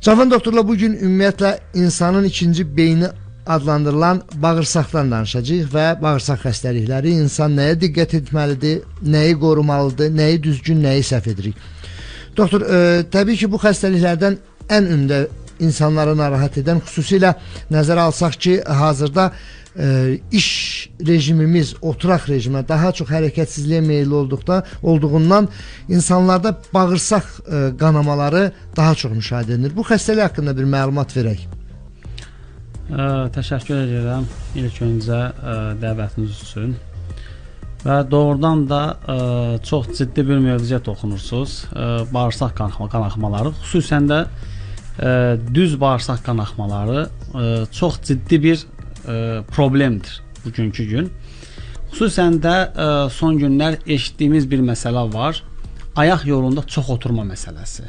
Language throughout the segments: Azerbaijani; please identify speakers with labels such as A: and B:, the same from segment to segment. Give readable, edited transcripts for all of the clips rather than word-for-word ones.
A: Cavan doktorla bugün ümumiyyətlə insanın ikinci beyni adlandırılan bağırsaqdan danışacağıq və bağırsaq xəstəlikləri, insan nəyə diqqət etməlidir, nəyi qorumalıdır, nəyi düzgün, nəyi səhv edirik. Doktor, təbii ki, bu xəstəliklərdən ən ümdə insanları narahat edən, xüsusilə nəzərə alsaq ki, hazırda iş rejimimiz oturaq rejimə daha çox hərəkətsizliyə meyilli olduğundan insanlarda bağırsaq qanamaları daha çox müşahidə edilir. Bu xəstəlik haqqında bir məlumat verək.
B: Təşəkkür edirəm ilk öncə dəvətiniz üçün və doğrudan da çox ciddi bir mövzuya toxunursunuz. Bağırsaq qanaxmaları, xüsusən də düz bağırsaq qanaxmaları çox ciddi bir problemdir bugünkü gün. Xüsusən də son günlər eşitdiyimiz bir məsələ var. Ayaq yolunda çox oturma məsələsi.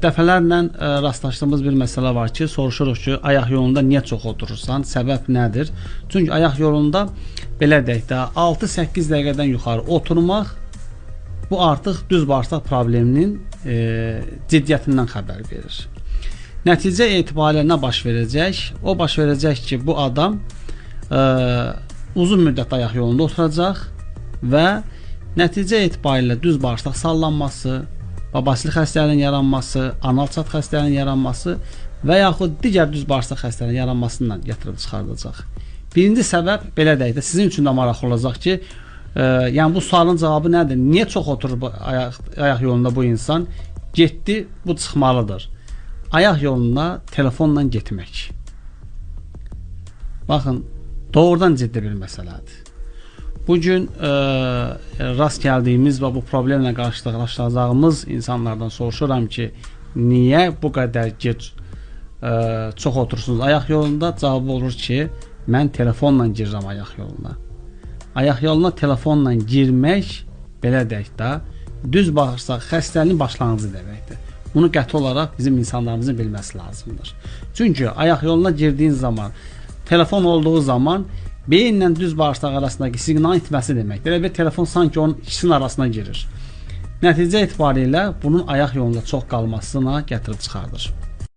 B: Dəfələrlə rastlaşdığımız bir məsələ var ki, soruşuruq ki, ayaq yolunda niyə çox oturursan, səbəb nədir? Çünki ayaq yolunda belə deyək də 6-8 dəqiqədən yuxarı oturmaq bu artıq düz bağırsaq probleminin ciddiyyətindən xəbər verir. Nəticə etibarilə nə baş verəcək? O baş verəcək ki, bu adam uzun müddət ayaq yolunda oturacaq və nəticə etibarilə düz bağırsaq sallanması, babasilik xəstəliyinin yaranması, anal çat xəstəliyinin yaranması və yaxud digər düz bağırsaq xəstəliyinin yaranmasından gətirib çıxardacaq. Birinci səbəb belə deyək də sizin üçün də maraqlı olacaq ki, yəni bu sualın cavabı nədir? Niyə çox oturur ayaq yolunda bu insan? Getdi, bu çıxmalıdır. Ayaq yoluna telefonla getmək. Baxın, doğrudan ciddi bir məsələdir. Bugün rast gəldiyimiz və bu problemlə qarşılaşacağımız insanlardan soruşuram ki, niyə bu qədər gec çox oturursunuz ayaq yolunda? Cavabı olur ki, mən telefonla girirəm ayaq yoluna. Ayaq yoluna telefonla girmək, belə deyək də, düz bağırsaq xəstəliyinin başlanğıcı deməkdir. Bunu qəti olaraq bizim insanlarımızın bilməsi lazımdır. Çünki ayaq yoluna girdiyin zaman, telefon olduğu zaman beyinlə düz bağırsaq arasındakı siqnalın itməsi deməkdir. Elə bir telefon sanki onun ikisinin arasına girir. Nəticə etibarilə bunun ayaq yolunda çox qalmasına gətirib çıxardır.